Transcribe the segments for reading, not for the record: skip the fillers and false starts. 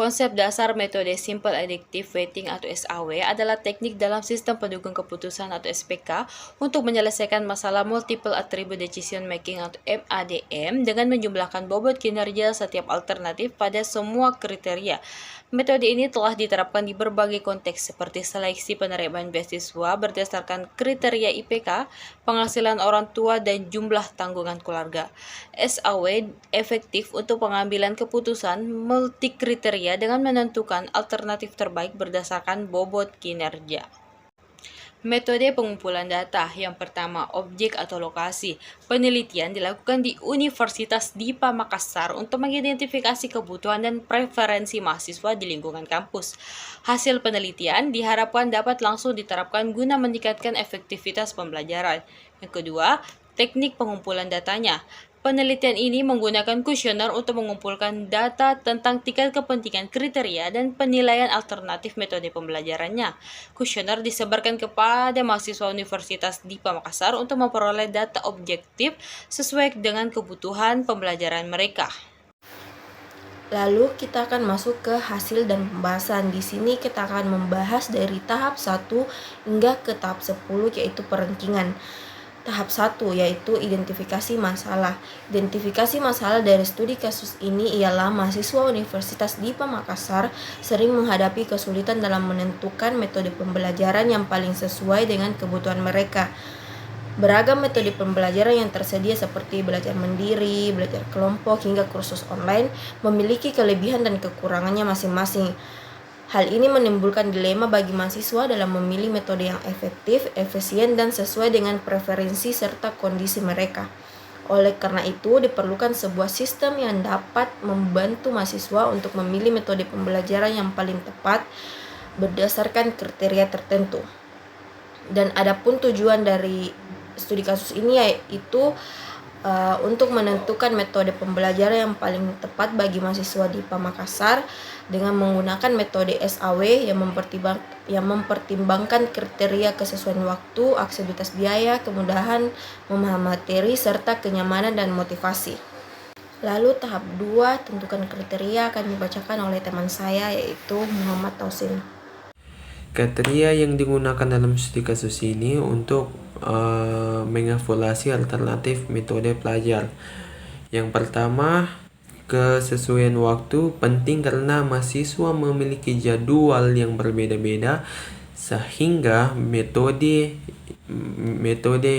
Konsep dasar metode Simple Additive Weighting atau SAW adalah teknik dalam sistem pendukung keputusan atau SPK untuk menyelesaikan masalah Multiple Attribute Decision Making atau MADM dengan menjumlahkan bobot kinerja setiap alternatif pada semua kriteria. Metode ini telah diterapkan di berbagai konteks seperti seleksi penerimaan beasiswa berdasarkan kriteria IPK, penghasilan orang tua, dan jumlah tanggungan keluarga. SAW efektif untuk pengambilan keputusan multikriteria dengan menentukan alternatif terbaik berdasarkan bobot kinerja. Metode pengumpulan data. Yang pertama, objek atau lokasi. Penelitian dilakukan di Universitas Dipa Makassar untuk mengidentifikasi kebutuhan dan preferensi mahasiswa di lingkungan kampus. Hasil penelitian diharapkan dapat langsung diterapkan guna meningkatkan efektivitas pembelajaran. Yang kedua, teknik pengumpulan datanya. Penelitian ini menggunakan kuesioner untuk mengumpulkan data tentang tingkat kepentingan kriteria dan penilaian alternatif metode pembelajarannya. Kuesioner disebarkan kepada mahasiswa Universitas Dipa Makassar untuk memperoleh data objektif sesuai dengan kebutuhan pembelajaran mereka. Lalu kita akan masuk ke hasil dan pembahasan. Di sini kita akan membahas dari tahap 1 hingga ke tahap 10 yaitu perankingan. Tahap 1 yaitu identifikasi masalah. Identifikasi masalah dari studi kasus ini ialah mahasiswa Universitas Dipa Makassar sering menghadapi kesulitan dalam menentukan metode pembelajaran yang paling sesuai dengan kebutuhan mereka. Beragam metode pembelajaran yang tersedia seperti belajar mandiri, belajar kelompok, hingga kursus online memiliki kelebihan dan kekurangannya masing-masing. Hal ini menimbulkan dilema bagi mahasiswa dalam memilih metode yang efektif, efisien, dan sesuai dengan preferensi serta kondisi mereka. Oleh karena itu, diperlukan sebuah sistem yang dapat membantu mahasiswa untuk memilih metode pembelajaran yang paling tepat berdasarkan kriteria tertentu. Dan adapun tujuan dari studi kasus ini yaitu untuk menentukan metode pembelajaran yang paling tepat bagi mahasiswa di Makassar dengan menggunakan metode SAW yang mempertimbangkan kriteria kesesuaian waktu, aksesibilitas biaya, kemudahan memahami materi, serta kenyamanan dan motivasi. Lalu tahap 2, tentukan kriteria, akan dibacakan oleh teman saya yaitu Muhammad Tausin. Kriteria yang digunakan dalam studi kasus ini untuk mengevaluasi alternatif metode pelajar. Yang pertama, kesesuaian waktu penting karena mahasiswa memiliki jadwal yang berbeda-beda sehingga metode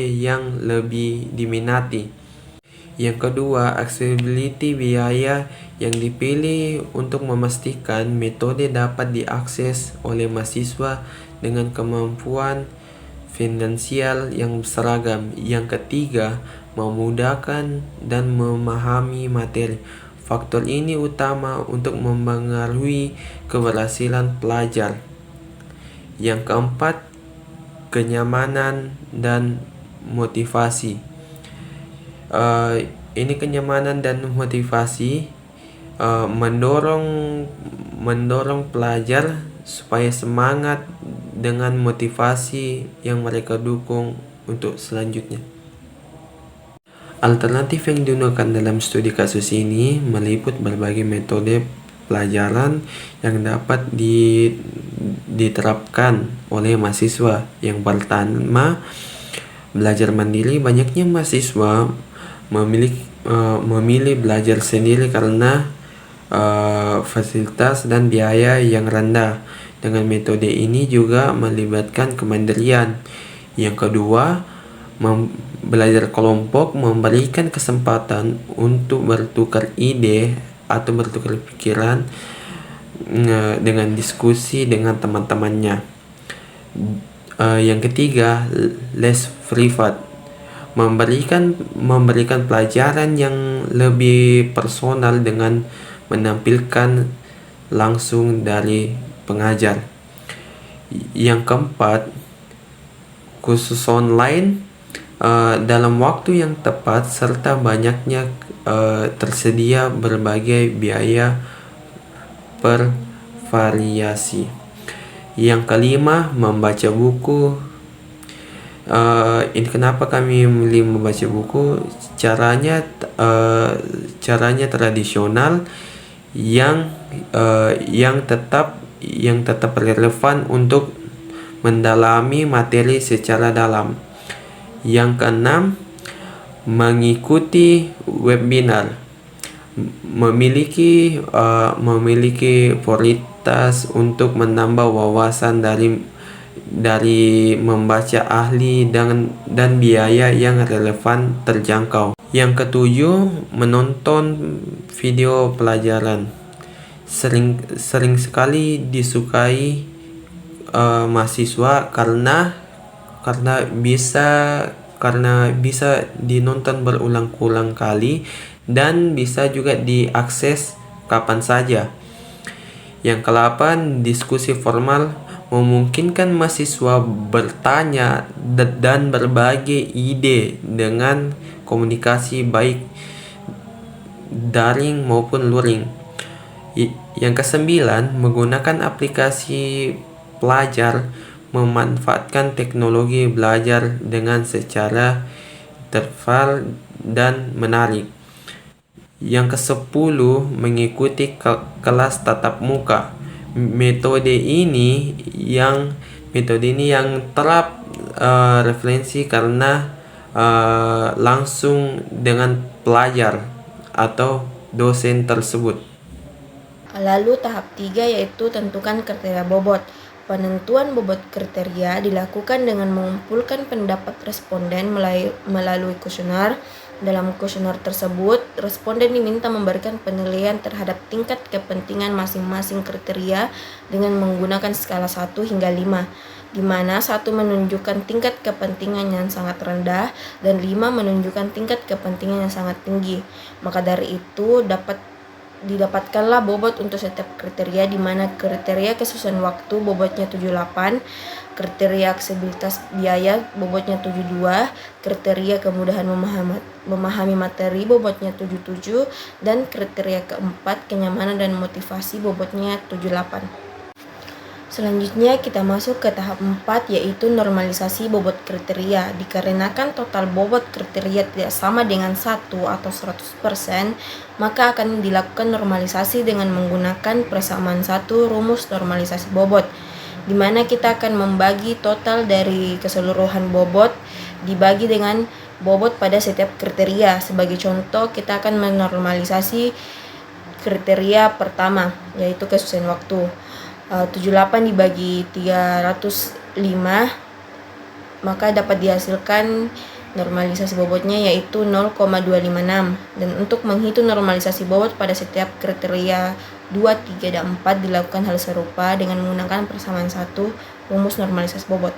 yang lebih diminati. Yang kedua, accessibility biaya yang dipilih untuk memastikan metode dapat diakses oleh mahasiswa dengan kemampuan finansial yang seragam. Yang ketiga, memudahkan dan memahami materi. Faktor ini utama untuk mempengaruhi keberhasilan pelajar. Yang keempat, kenyamanan dan motivasi. Ini kenyamanan dan motivasi mendorong pelajar supaya semangat dengan motivasi yang mereka dukung untuk selanjutnya. Alternatif yang digunakan dalam studi kasus ini meliput berbagai metode pelajaran yang dapat diterapkan oleh mahasiswa. Yang pertama, belajar mandiri. Banyaknya mahasiswa memilih belajar sendiri karena fasilitas dan biaya yang rendah. Dengan metode ini juga melibatkan kemandirian. Yang kedua, belajar kelompok memberikan kesempatan untuk bertukar ide atau bertukar pikiran dengan diskusi dengan teman-temannya. Yang ketiga, les privat memberikan pelajaran yang lebih personal dengan menampilkan langsung dari pengajar. Yang keempat, kursus online dalam waktu yang tepat serta banyaknya tersedia berbagai biaya bervariasi. Yang kelima, membaca buku. Ini kenapa kami memilih membaca buku? Caranya tradisional yang yang tetap relevan untuk mendalami materi secara dalam. Yang keenam, mengikuti webinar. Memiliki prioritas untuk menambah wawasan dari membaca ahli dan biaya yang relevan terjangkau. Yang ketujuh, menonton video pelajaran. Sering sekali disukai mahasiswa karena bisa dinonton berulang-ulang kali dan bisa juga diakses kapan saja. Yang ke-8, diskusi formal memungkinkan mahasiswa bertanya dan berbagi ide dengan komunikasi baik daring maupun luring. Yang ke-9, menggunakan aplikasi pelajar memanfaatkan teknologi belajar dengan secara terfal dan menarik. Yang ke-10, mengikuti kelas tatap muka. Metode ini yang terap referensi karena langsung dengan pelajar atau dosen tersebut. Lalu tahap 3 yaitu tentukan kriteria bobot. Penentuan bobot kriteria dilakukan dengan mengumpulkan pendapat responden melalui kuesioner. Dalam kuesioner tersebut, responden diminta memberikan penilaian terhadap tingkat kepentingan masing-masing kriteria dengan menggunakan skala 1 hingga 5, di mana 1 menunjukkan tingkat kepentingan yang sangat rendah dan 5 menunjukkan tingkat kepentingan yang sangat tinggi. Maka dari itu didapatkanlah bobot untuk setiap kriteria, di mana kriteria kesusahan waktu bobotnya 78, kriteria aksesibilitas biaya bobotnya 72, kriteria kemudahan memahami materi bobotnya 77, dan kriteria keempat kenyamanan dan motivasi bobotnya 78. Selanjutnya kita masuk ke tahap 4 yaitu normalisasi bobot kriteria. Dikarenakan total bobot kriteria tidak sama dengan 1 atau 100%, maka akan dilakukan normalisasi dengan menggunakan persamaan 1 rumus normalisasi bobot, di mana kita akan membagi total dari keseluruhan bobot dibagi dengan bobot pada setiap kriteria. Sebagai contoh, kita akan menormalisasi kriteria pertama yaitu kesusahan waktu. 78 dibagi 305, maka dapat dihasilkan normalisasi bobotnya yaitu 0,256. Dan untuk menghitung normalisasi bobot pada setiap kriteria 2, 3, dan 4 dilakukan hal serupa dengan menggunakan persamaan 1 rumus normalisasi bobot.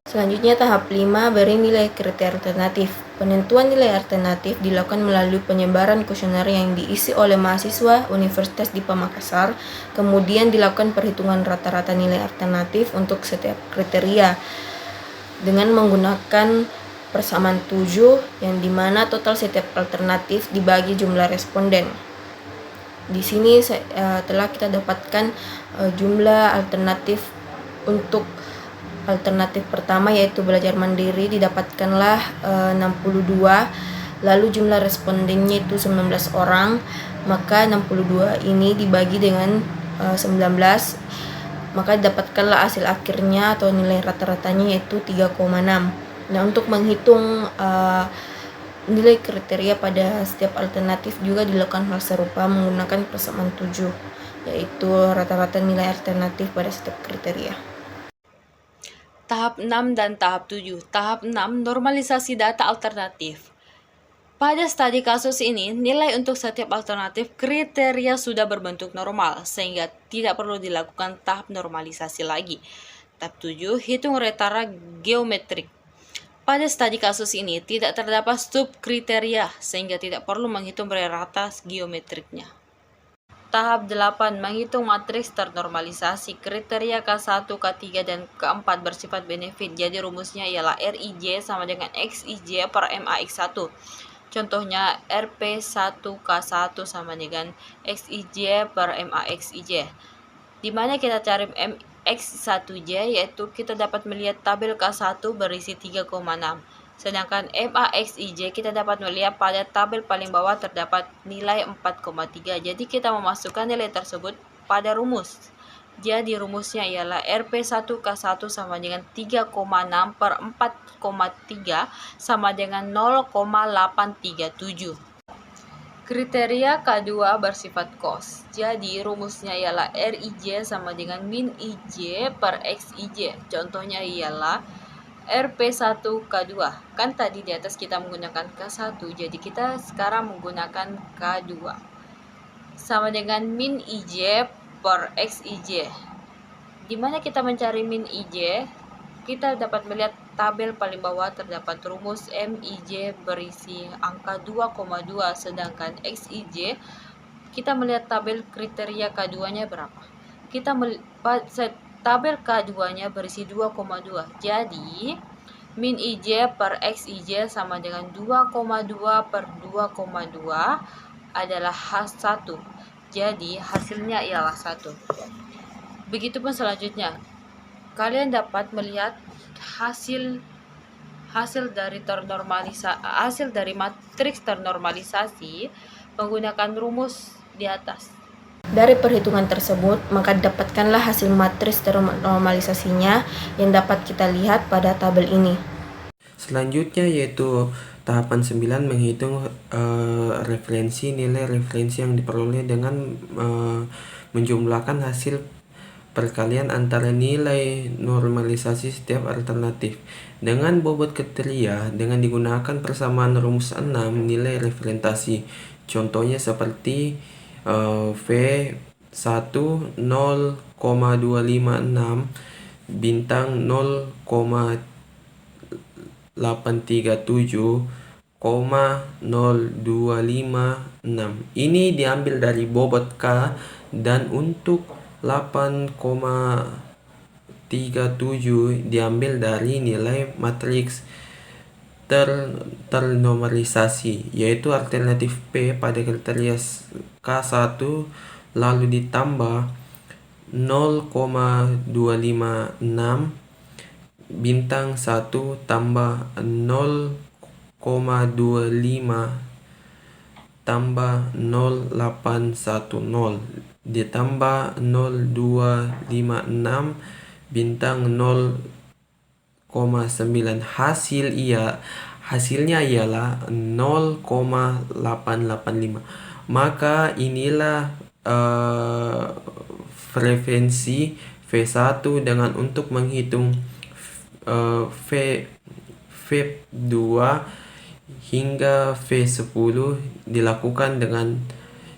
Selanjutnya tahap 5, beri nilai kriteria alternatif. Penentuan nilai alternatif dilakukan melalui penyebaran kuesioner yang diisi oleh mahasiswa Universitas Dipa Makassar. Kemudian dilakukan perhitungan rata-rata nilai alternatif untuk setiap kriteria dengan menggunakan persamaan 7, yang dimana total setiap alternatif dibagi jumlah responden. Di sini telah kita dapatkan jumlah alternatif. Untuk alternatif pertama yaitu belajar mandiri didapatkanlah 62, lalu jumlah respondennya itu 19 orang, maka 62 ini dibagi dengan 19, maka didapatkanlah hasil akhirnya atau nilai rata-ratanya yaitu 3,6. Nah, untuk menghitung nilai kriteria pada setiap alternatif juga dilakukan hal serupa menggunakan persamaan 7, yaitu rata-rata nilai alternatif pada setiap kriteria. Tahap 6 dan tahap 7. Tahap 6, normalisasi data alternatif. Pada studi kasus ini, nilai untuk setiap alternatif kriteria sudah berbentuk normal, sehingga tidak perlu dilakukan tahap normalisasi lagi. Tahap 7, hitung rata geometrik. Pada studi kasus ini, tidak terdapat subkriteria, sehingga tidak perlu menghitung rata geometriknya. Tahap 8, menghitung matriks ternormalisasi. Kriteria K1, K3, dan K4 bersifat benefit. Jadi rumusnya ialah RIJ sama dengan XIJ per MAX1. Contohnya RP1K1 sama dengan XIJ per MAXIJ. Di mana kita cari MX1J, yaitu kita dapat melihat tabel K1 berisi 3,6. Sedangkan MAXIJ kita dapat melihat pada tabel paling bawah terdapat nilai 4,3. Jadi kita memasukkan nilai tersebut pada rumus. Jadi rumusnya ialah RP1K1 sama dengan 3,6 per 4,3 sama dengan 0,837. Kriteria K2 bersifat cos. Jadi rumusnya ialah RIJ sama dengan min IJ per XIJ. Contohnya ialah RP1K2. Kan tadi di atas kita menggunakan K1, jadi kita sekarang menggunakan K2. Sama dengan min IJ per XIJ. Di mana kita mencari min IJ? Kita dapat melihat tabel paling bawah terdapat rumus MIJ berisi angka 2,2, sedangkan XIJ kita melihat tabel kriteria K2-nya berapa. Tabel K2-nya berisi 2,2. Jadi min IJ per XIJ sama dengan 2,2 per 2,2 adalah 1. Jadi hasilnya ialah 1. Begitupun selanjutnya. Kalian dapat melihat hasil dari matriks ternormalisasi menggunakan rumus di atas. Dari perhitungan tersebut, maka dapatkanlah hasil matriks ternormalisasinya yang dapat kita lihat pada tabel ini. Selanjutnya yaitu tahapan 9 menghitung nilai referensi yang diperoleh dengan menjumlahkan hasil perkalian antara nilai normalisasi setiap alternatif. Dengan bobot kriteria dengan digunakan persamaan rumus 6 nilai referentasi. Contohnya seperti V1 0,256 bintang 0,837, 0256. Ini diambil dari bobot K, dan untuk 8,37 diambil dari nilai matriks ternormalisasi, yaitu alternatif P pada kriteria K1 lalu ditambah 0,256 bintang 1 tambah 0,25 tambah 0810 ditambah 0256 bintang 0,9. Hasilnya ialah 0,885. Maka inilah frekuensi V1 dengan untuk menghitung V2 hingga V10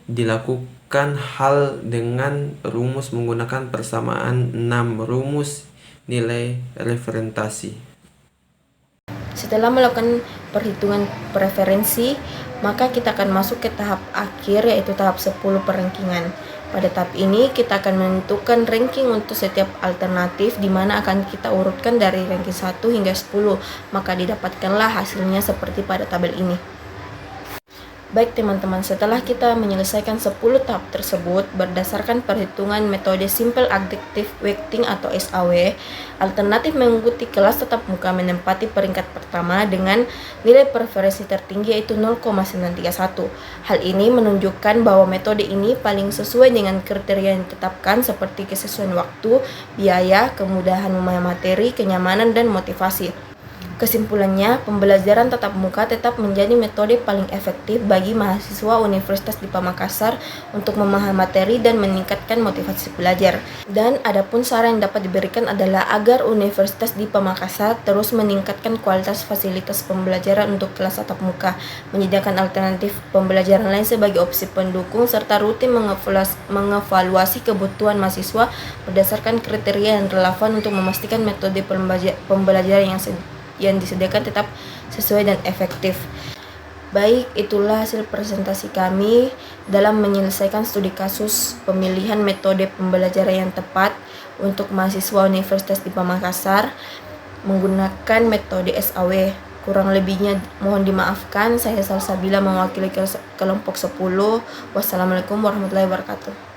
dilakukan hal dengan rumus menggunakan persamaan 6 rumus nilai referentasi. Setelah melakukan perhitungan preferensi, maka kita akan masuk ke tahap akhir, yaitu tahap 10 perankingan. Pada tahap ini kita akan menentukan ranking untuk setiap alternatif, di mana akan kita urutkan dari ranking 1 hingga 10, maka didapatkanlah hasilnya seperti pada tabel ini. Baik teman-teman, setelah kita menyelesaikan 10 tahap tersebut berdasarkan perhitungan metode Simple Additive Weighting atau SAW, alternatif mengikuti kelas tatap muka menempati peringkat pertama dengan nilai preferensi tertinggi yaitu 0,931. Hal ini menunjukkan bahwa metode ini paling sesuai dengan kriteria yang ditetapkan seperti kesesuaian waktu, biaya, kemudahan memahami materi, kenyamanan, dan motivasi. Kesimpulannya, pembelajaran tatap muka tetap menjadi metode paling efektif bagi mahasiswa Universitas Dipa Makassar untuk memahami materi dan meningkatkan motivasi belajar. Dan adapun saran yang dapat diberikan adalah agar Universitas Dipa Makassar terus meningkatkan kualitas fasilitas pembelajaran untuk kelas tatap muka, menyediakan alternatif pembelajaran lain sebagai opsi pendukung, serta rutin mengevaluasi kebutuhan mahasiswa berdasarkan kriteria yang relevan untuk memastikan metode pembelajaran yang disediakan tetap sesuai dan efektif. Baik, itulah hasil presentasi kami dalam menyelesaikan studi kasus pemilihan metode pembelajaran yang tepat untuk mahasiswa Universitas Dipa Makassar menggunakan metode SAW. Kurang lebihnya mohon dimaafkan. Saya Salsabila mewakili kelompok 10. Wassalamualaikum warahmatullahi wabarakatuh.